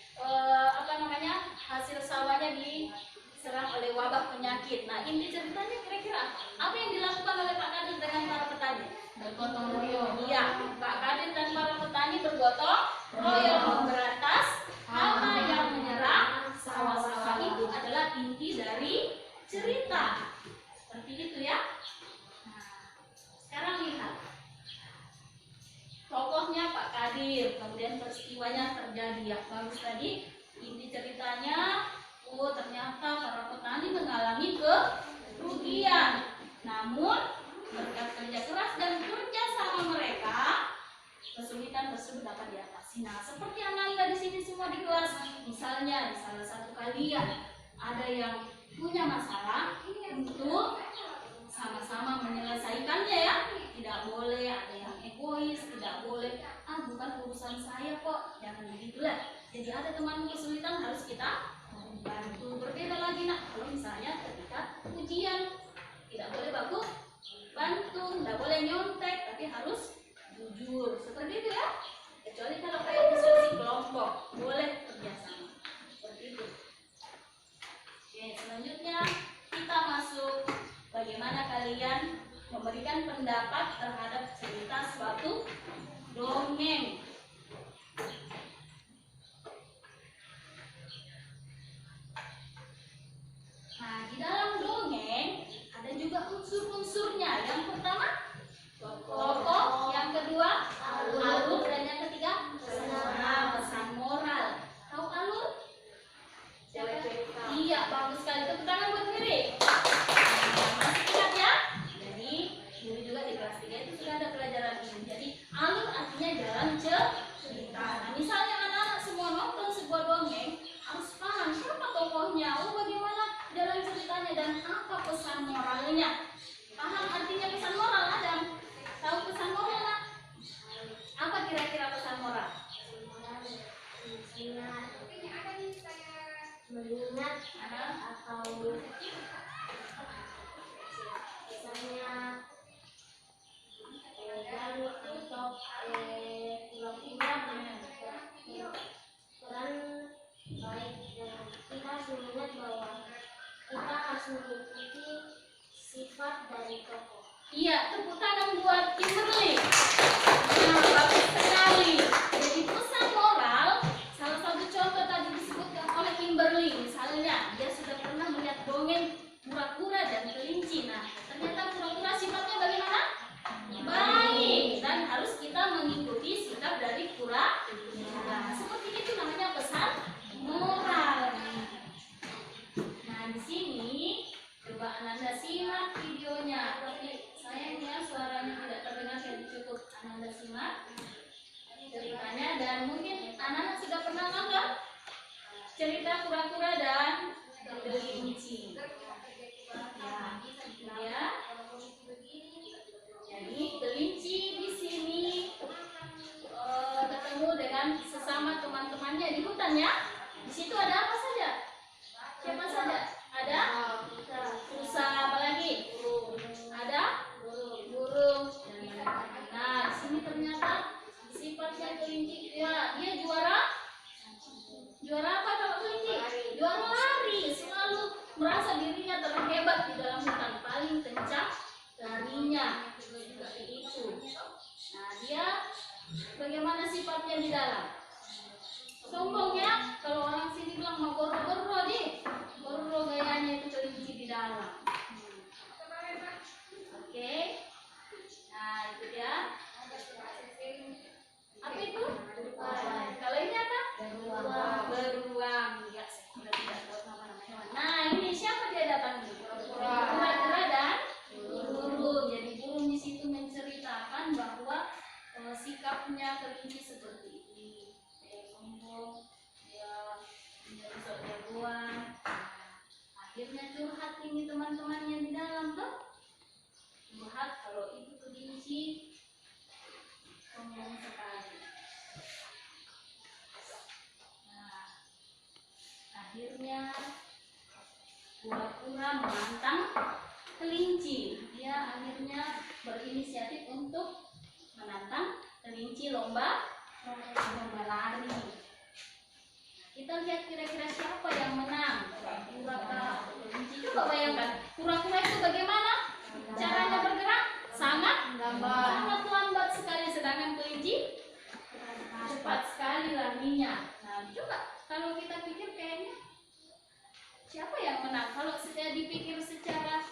hasil sawahnya diserang oleh wabah penyakit. Nah, inti ceritanya kira-kira apa yang dilakukan oleh Pak Kadir dengan para petani? Bergotong royong. Iya, Pak Kadir dan para petani bergotong royong memberantas hama yang menyerang sawah-sawah. Itu adalah inti dari cerita. Seperti itu ya. Nah, sekarang lihat. Tokohnya Pak Kadir, kemudian peristiwanya terjadi ya. Bagus tadi. Inti ceritanya, oh ternyata para petani mengalami kerugian. Namun berkat kerja keras dan kerja sama mereka, kesulitan tersebut dapat diatasi. Nah, seperti anak-anak di sini semua di kelas, misalnya di salah satu kalian ada yang punya masalah untuk sama-sama menyelesaikannya ya. Tidak boleh ada yang egois, tidak boleh bukan urusan saya kok, jangan begitulah. Jadi ada teman kesulitan harus kita bantu. Berbeda lagi nak, kalau misalnya ketika ujian tidak boleh baku bantu, tidak boleh nyontek, tapi harus jujur. Seperti itu ya. Kecuali kalau kayak diskusi kelompok, boleh kerjasama. Seperti itu. Oke, selanjutnya kita masuk bagaimana kalian memberikan pendapat terhadap cerita suatu dongeng. Nah, di dalam dongeng ada juga unsur-unsurnya. Yang pertama, tokoh. Yang kedua, alur. Dan yang ketiga, pesan moral. Tahu alur? Iya, bagus mengingat atau misalnya lalu untuk pura-pura peran baik, kita harus mengingat bahwa kita harus mengikuti sifat dari tokoh. Iya, tepuk tangan buat Kimberly. Nah, bagus sekali. Jadi pesan moral, salah satu contoh tadi disebutkan oleh Kimberly. Misalnya, dia sudah pernah melihat dongeng kura-kura dan kelinci. Nah, ternyata kura-kura sifatnya bagaimana? Baik, dan harus kita mengikuti sikap dari kura-kura. Seperti itu namanya pesan moral. Nah, di sini coba Ananda simak videonya. Tapi sayangnya suaranya tidak terdengar, jadi cukup Ananda simak ceritanya. Dan mungkin Ananda sudah pernah nonton cerita kura-kura dan kelinci. Ya, itu dia. Jadi kelinci di sini ketemu dengan sesama teman-temannya di hutan ya. Di situ ada apa saja? Siapa saja? Ada rusa, apa lagi? Ada burung. Nah, di sini ternyata sifatnya kelinci, ya, dia juara apa kalau kelinci? Juara lari. Selalu merasa dirinya terhebat di dalam hutan, paling kencang larinya. Seperti itu. Nah, dia bagaimana sifatnya di dalam? Sombong ya. Kalau orang sini bilang mau goro-goro di goro, gayanya itu kelinci di dalam. Oke. Nah, itu dia. Apa itu? Kalau ini apa? Beruang. Ya, saya tidak tahu nama-namanya. Nah, ini siapa dia datang? Kura-kura dan burung. Jadi burung di situ menceritakan bahwa sikapnya kelinci seperti ini. Sombong, dia bisa jagoan. Akhirnya curhat ini teman-temannya di dalam tuh. Curhat kalau itu kelinci sombong sekali. Nah, akhirnya kura-kura menantang kelinci. Dia akhirnya berinisiatif untuk menantang kelinci lomba lari. Kita lihat kira-kira siapa yang menang, kura-kura atau kelinci. Coba bayangkan, kura-kura itu bagaimana caranya bergerak? Sangat lambat sekali, sedangkan kelinci cepat sekali larinya. Nah, coba kalau kita pikir kayaknya siapa yang menang? Kalau saya dipikir secara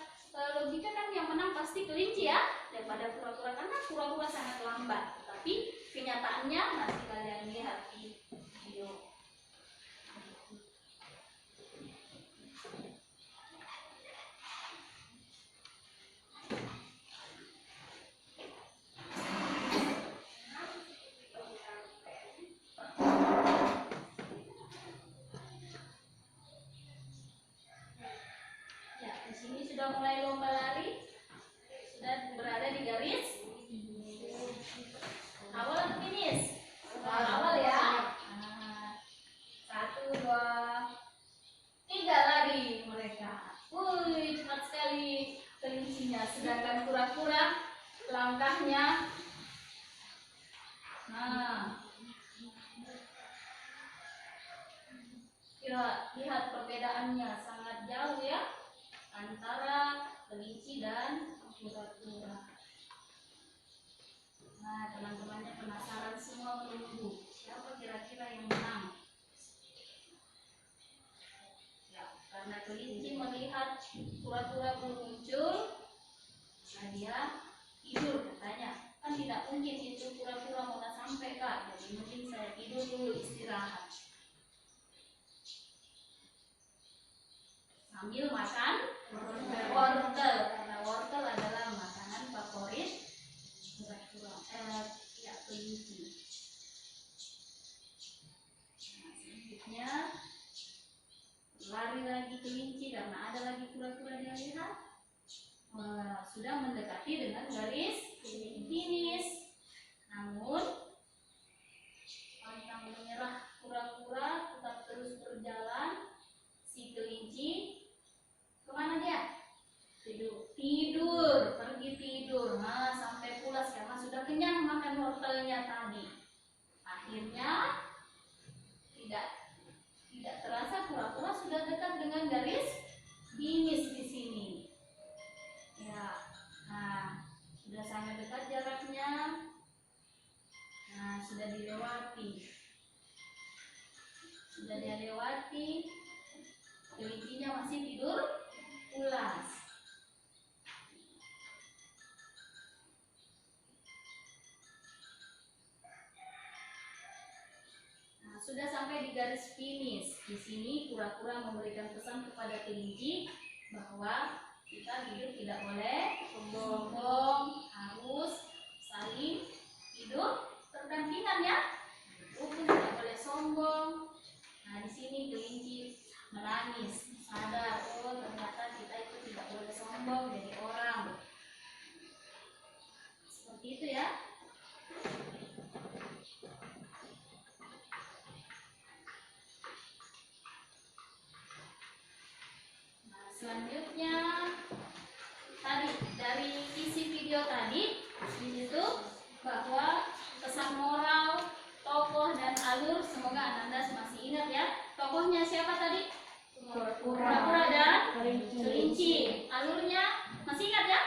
logika kan yang menang pasti kelinci ya, daripada kura-kura, karena kura-kura sangat lambat. Tapi kenyataannya nanti kalian lihat di video. Ya, di sini sudah mulai lomba lari, sudah berada di garis awal atau finish? Awal ya. Nah, 1, 2, 3 lari mereka. Wih, cepat sekali kelincinya. Sedangkan kura-kura langkahnya. Nah, lihat perbedaannya sangat jauh ya antara kelinci dan kura-kura. Nah, teman-temannya penasaran semua, menunggu siapa kira-kira yang menang. Ya, karena kelinci melihat kura-kura belum muncul, nah dia tidur katanya. Kan tidak mungkin itu kura-kura mau sampai Kak, jadi mungkin saya tidur dulu, istirahat. Sambil makan wortel, karena wortel adalah makanan favorit kura-kura, ya, kelinci. Nah, selanjutnya lari lagi kelinci karena ada lagi kura-kura dia lihat. Sudah mendekati dengan garis finish. Namun pantang menyerah kura-kura sudah dia lewati. Kelincinya masih tidur pulas. Nah, sudah sampai di garis finish. Di sini kura-kura memberikan pesan kepada kelinci bahwa kita hidup tidak boleh sombong, harus saling hidup berdampingan ya. Rukun tidak boleh sombong. Nah, di sini kelinci menangis, sadar, oh ternyata kita itu tidak boleh sombong jadi orang. Seperti itu ya. Nah, selanjutnya tadi dari isi video tadi di situ bahwa pesan moral, tokoh dan alur, semoga Ananda masih ingat ya. Tokohnya siapa tadi? Kura-kura dan kelinci. Alurnya masih ingat ya?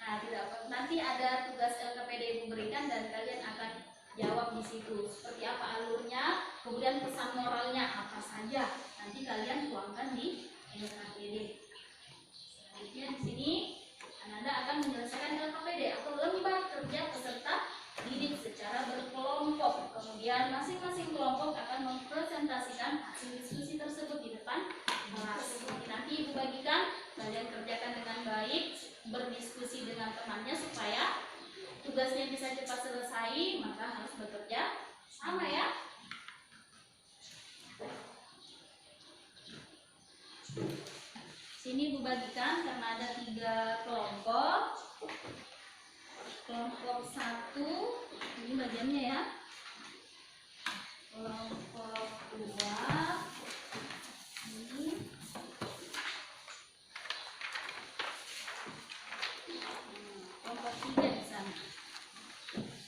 Nah, tidak apa. Nanti ada tugas LKPD Ibu berikan dan kalian akan jawab di situ. Seperti apa alurnya, kemudian pesan moralnya apa saja. Nanti kalian tuangkan di LKPD. Selanjutnya di sini Ananda akan menyelesaikan LKPD atau lembar kerja peserta didik secara berkelompok. Kemudian masing-masing kelompok akan mempresentasikan hasil diskusi tersebut di depan kelas. Nanti Ibu bagikan, kalian kerjakan dengan baik, berdiskusi dengan temannya supaya tugasnya bisa cepat selesai, maka harus bekerja sama ya. Sini Ibu bagikan karena ada 3 kelompok. Kelompok 1 ini bagiannya ya. Kelompok 2 ini. Kelompok 3 di sana.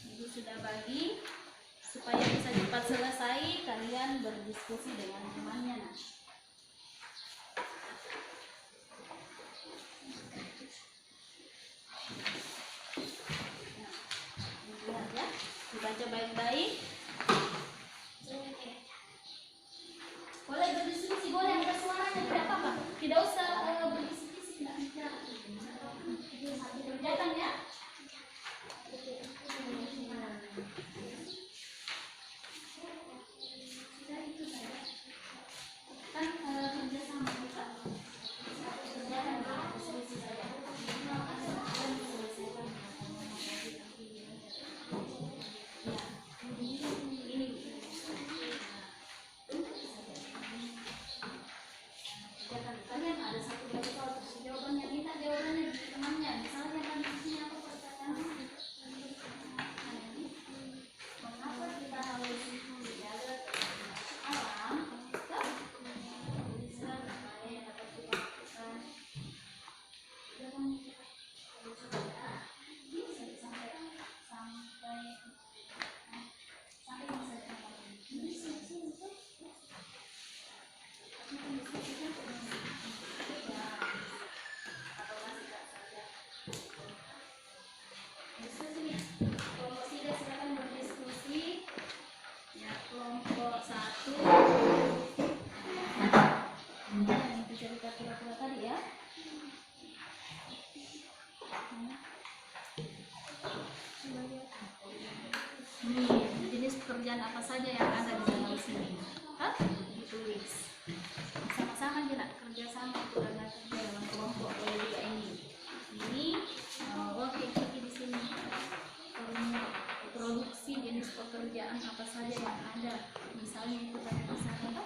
Ibu sudah bagi supaya bisa cepat selesai, kalian berdiskusi dengan temannya nanti. Lihat ya, dibaca baik-baik. Boleh berdiskusi, boleh ada suaranya, tidak apa-apa. Tidak usah berdiskusi, tidak bicara. Kerjakan ya. Sudah itu saja. Kan kerja sama kita. Kerjakan diskusi saja. Kalian ada satu dua soal jawabannya, minta jawabannya di temannya. Misalnya kan di sini apa pertanyaannya? Mengapa kita harus menjaga alam? Tulisan apa yang dapat kita lakukan? Jangan bisa sampai diskusi. Kelompok 3 silakan berdiskusi. Ya, kelompok 1 yang itu cerita kura-kura tadi ya. Nih, jenis pekerjaan apa saja yang ada di dalam sini? Hah? Ditulis. Sama-sama aja nak kerja sama itu ada kerja dalam kelompok boleh juga ini. Ini oke ikuti di sini. Produksi jenis pekerjaan apa saja yang ada. Misalnya itu banyak misalnya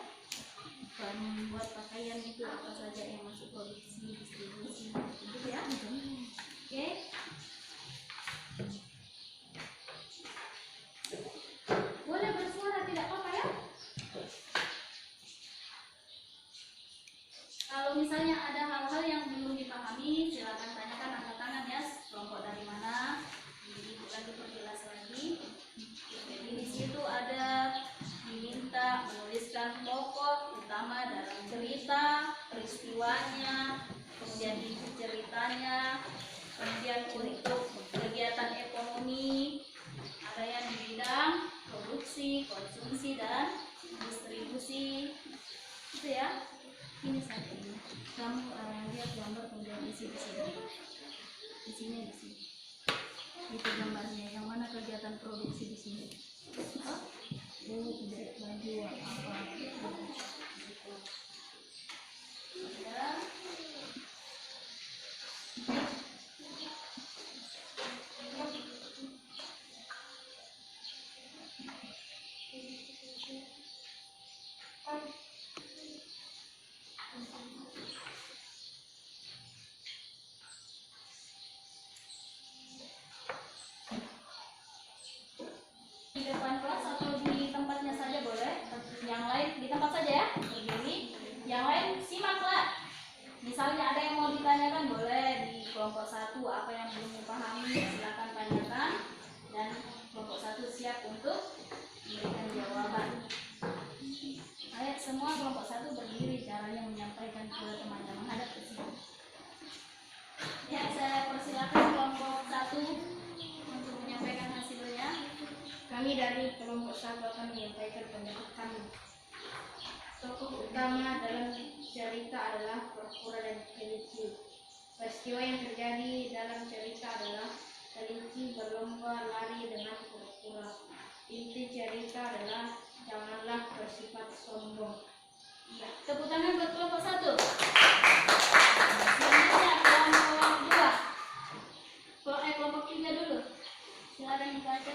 membuat pakaian itu apa saja yang masuk produksi, distribusi, gitu ya. Oke. Boleh bersuara tidak apa-apa ya. Kalau misalnya ada hal-hal yang belum dipahami, silakan tanyakan, angkat tangan ya. Kelompok dari mana? Jadi lagi perjelas lagi. Jadi di situ ada diminta menuliskan pokok utama dalam cerita, peristiwanya, kemudian isi ceritanya, kemudian untuk kegiatan ekonomi, ada yang di bidang produksi, konsumsi dan distribusi, contohnya saat ini. Kamu lihat gambar kemudian isi di sini. Isinya di sini. Itu gambarnya. Yang mana kegiatan produksi di sini? Oh, tidak baju apa? Ya. Di depan kelas atau di tempatnya saja boleh. Yang lain di tempat saja ya, berdiri. Yang lain simaklah. Misalnya ada yang mau ditanyakan boleh di kelompok 1 apa yang belum dipahami silakan tanyakan dan kelompok 1 siap untuk memberikan jawaban. Ayo semua kelompok 1 berdiri, caranya menyampaikan ke temannya menghadap ke sini. Ya, saya persilakan kelompok 1 untuk menyampaikan hasilnya. Kami dari kelompok 1 akan menyampaikan pendapat kami. Tokoh utama dalam cerita adalah Pura-Pura dan Kelinci. Peristiwa yang terjadi dalam cerita adalah Kelinci berlomba lari dengan Pura-Pura. Inti cerita adalah janganlah bersifat sombong. Ya, tepuk tangan buat kelompok 1. Selanjutnya kelompok 2. Kelompok 3 dulu. Silakan dibaca.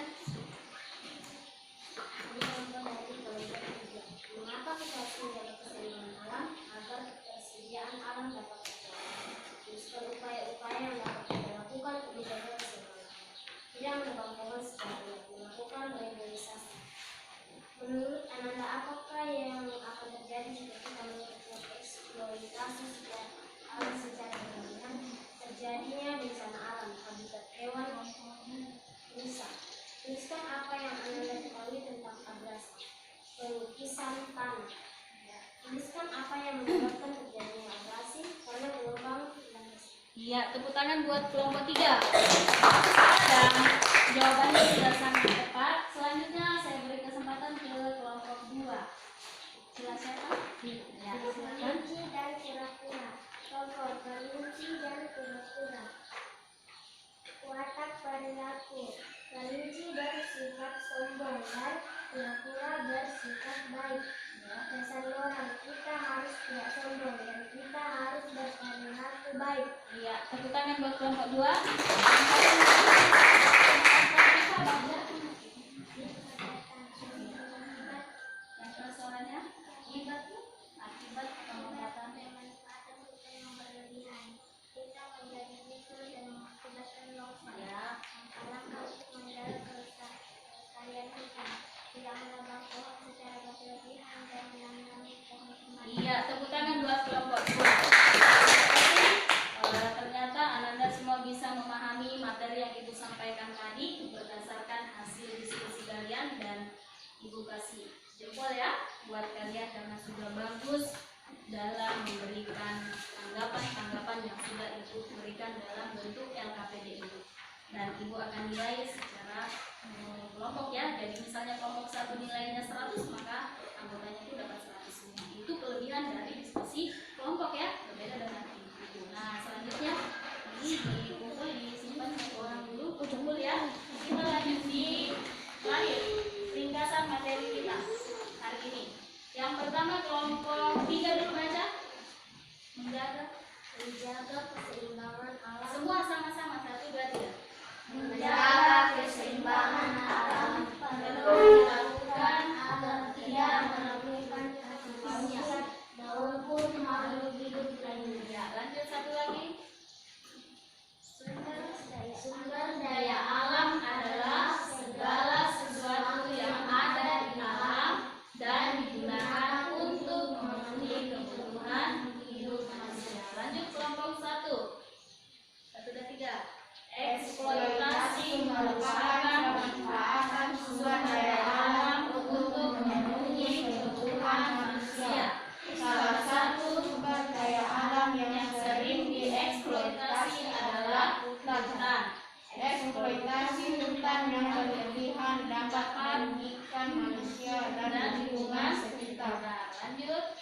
Mengapa kita harus menjaga keseimbangan alam agar ketersediaan alam dapat terjaga? Teruskan upaya-upaya yang dapat kita lakukan untuk menjaga keseimbangan alam. Tidak menebang pohon secara melakukan reboisasi. Menurut Ananda, apakah yang akan terjadi jika kita melakukan eksploitasi alam secara berlebihan? Terjadinya bencana alam, habitat hewan, tuliskan apa yang Ananda ketahui tentang abrasi. Pelukisan tanah. Tuliskan apa yang menyebabkan terjadinya abrasi karena gelombang landas. Iya, tepuk tangan buat kelompok 3. Dan jawabannya sudah sangat tepat. Selanjutnya saya beri kesempatan ke kelompok 2. Silakan. Ya, silakan. Kelinci dan kura-kura. Contoh kelinci dan kura-kura. Watak perilaku. Kelinci bersifat sombong dan kura-kura bersifat baik. Pesan moral, kita harus tidak sombong dan kita harus berperilaku baik. Iya, tepuk tangan buat kelompok 2. Yang keras suaranya akibat pemanfaatan Pemanfaatan hutan yang berlebihan. Kita menjadi mikro dan mengakibatkan longsor. ya. Alangkah untuk menjaga kelestarian hutan. Tidak menebang pohon secara berlebihan dan menanam pohon kembali. Iya, tepuk tangan buat kelompok 2. Ternyata Ananda semua bisa memahami materi yang Ibu sampaikan tadi berdasarkan hasil diskusi kalian dan Ibu kasih jempol ya buat kalian karena sudah bagus dalam memberikan tanggapan-tanggapan yang sudah Ibu berikan dalam bentuk LKPD ini. Dan Ibu akan nilai secara kelompok ya. Jadi misalnya kelompok 1 nilainya 100, maka anggotanya itu dapat 100. Itu kelebihan dari diskusi kelompok ya, berbeda dengan Ibu. Nah, selanjutnya ini dikumpul disimpan satu orang dulu, kumpul ya. Kita lanjut di terakhir ringkasan materi kita hari ini. Yang pertama kelompok 3 dulu baca. Menjaga keseimbangan alam. semua sama-sama 1, 2, 3. Menjaga keseimbangan alam perlu dilakukan agar tidak menemukan manusia maupun makhluk hidup lainnya. Ya, lanjut satu lagi. Sumber daya alam adalah segala sesuatu yang ada di alam dan digunakan untuk memenuhi kebutuhan hidup manusia. Lanjut kelompok 1. 1, 2, 3. Eksploitasi merupakan pemanfaatan sumber daya alam untuk memenuhi kebutuhan manusia. Salah satu sumber daya alam yang sering dieksploitasi adalah hutan. Eksploitasi hutan yang berlebihan dapat merugikan manusia dan lingkungan sekitar. Lanjut.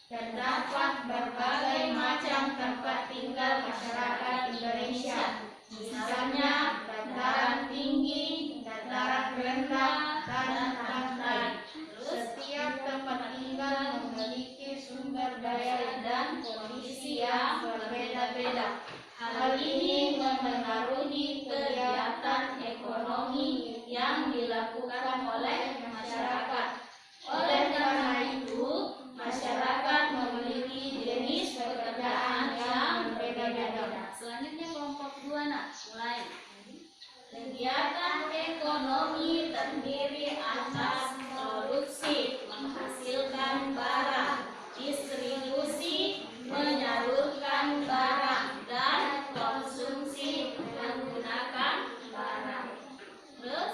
terdapat berbagai macam tempat tinggal masyarakat Indonesia. Misalnya dataran tinggi, dataran rendah, dan pantai. Setiap tempat tinggal memiliki sumber daya dan kondisi yang berbeda-beda. Hal ini memengaruhi kegiatan ekonomi yang dilakukan oleh masyarakat. Oleh karena itu, masyarakat memiliki jenis pekerjaan yang berbeda-beda. Selanjutnya kelompok 2 nak, mulai. Kegiatan ekonomi terdiri atas produksi, menghasilkan barang, distribusi, menyalurkan barang, dan konsumsi menggunakan barang. Terus,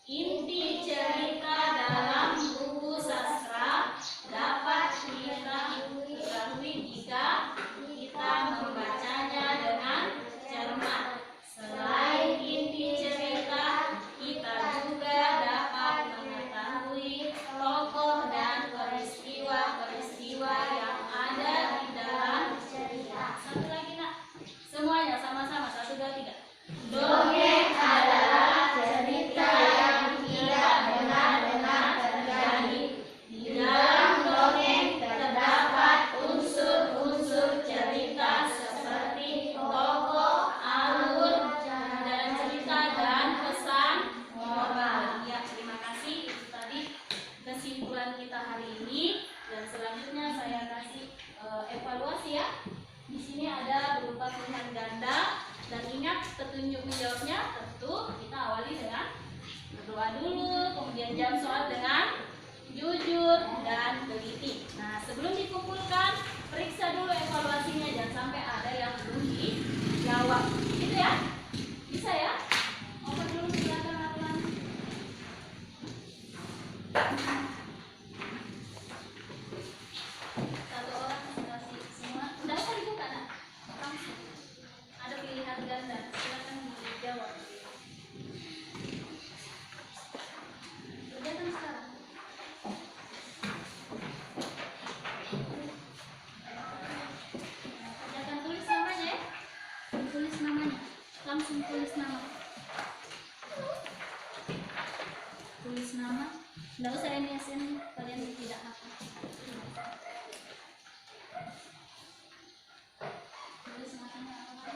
inti cerita dalam buku sastra dapat kita ketahui jika kita membacanya dengan cermat. Selain inti cerita, kita juga dapat mengetahui tokoh dan peristiwa-peristiwa yang ada di dalam cerita. Satu lagi nak, semuanya sama-sama, 1, 2, 3. Dongeng adalah cerita yang tidak benar-benar terjadi. Di dalam dongeng terdapat unsur-unsur cerita seperti tokoh, alur, Jalan cerita dan pesan moral. Ya, terima kasih. Itu tadi kesimpulan kita hari ini. Dan selanjutnya saya kasih evaluasi ya. Di sini ada berupa pilihan ganda. Dan ingat petunjuk menjawabnya tentu kita awali dengan berdoa dulu, kemudian jawab soal dengan jujur dan teliti. Nah, sebelum dikumpulkan, periksa dulu evaluasinya, jangan sampai ada yang belum dijawab. Gitu ya? Bisa ya? Open dulu silakan aturan. Satu orang kasih semua. Udah bisa dibuka nak? Langsung. Ada pilihan ganda, silakan dijawab. Kerjakan sekarang. Kerjakan, tulis namanya ya. Tulis namanya. Langsung tulis nama. Tulis nama. Nggak usah ini kalian tidak hafal. Tulis namanya apa?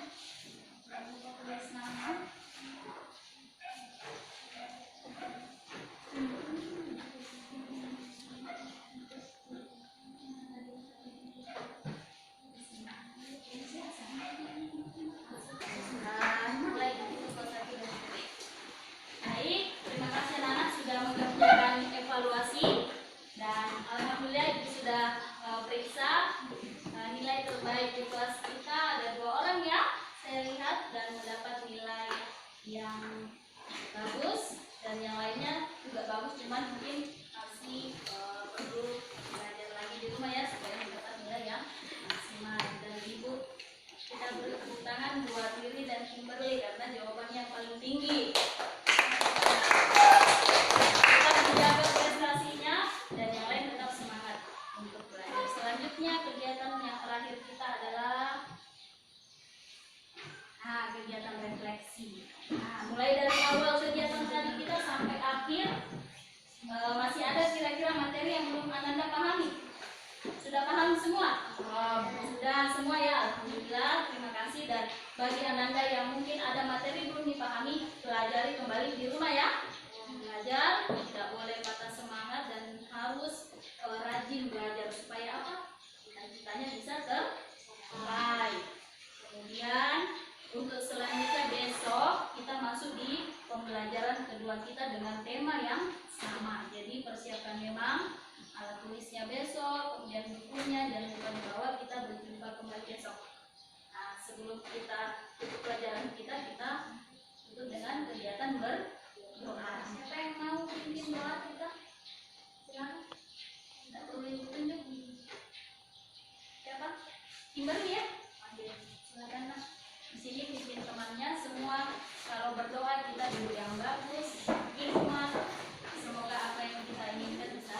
Jangan lupa tulis nama. Mulai baik, terima kasih anak-anak sudah mengerjakan evaluasi dan alhamdulillah itu sudah periksa nilai terbaik di kelas kita ada 2 orang ya saya lihat dan mendapat nilai yang bagus dan yang lainnya juga bagus cuman mungkin masih perlu belajar lagi di rumah ya supaya mendapat nilai yang maksimal. Dan ibu kita beri tepuk tangan buat Riri dan Kimberly karena jawabannya yang paling tinggi. Tetap menjaga prestasinya dan yang lain tetap semangat untuk belajar. Selanjutnya kegiatan yang terakhir kita adalah kegiatan refleksi. Mulai dari awal kegiatan tadi kita sampai akhir masih ada kira-kira materi yang belum Ananda pahami. Sudah paham semua? Sudah semua ya, alhamdulillah, terima kasih. Dan bagi Ananda yang mungkin ada materi belum dipahami, pelajari kembali di rumah ya. Belajar, tidak boleh patah semangat dan harus rajin belajar supaya apa? Cita-citanya bisa tercapai. Kemudian untuk selanjutnya besok kita masuk di pembelajaran kedua kita dengan tema yang sama. Jadi persiapkan memang alat tulisnya besok, kemudian bukunya jangan lupa dibawa. Kita berjumpa kembali besok. Nah, sebelum kita tutup pelajaran kita tutup dengan kegiatan berdoa. Siapa yang mau pimpin doa kita? Silakan. Tidak perlu ditunjuk. Siapa? Kimberly ya? Silakan nak. Di sini pimpin temannya semua. Kalau berdoa kita dulu yang bagus, hikmat. Semoga apa yang kita inginkan bisa.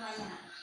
selamanya.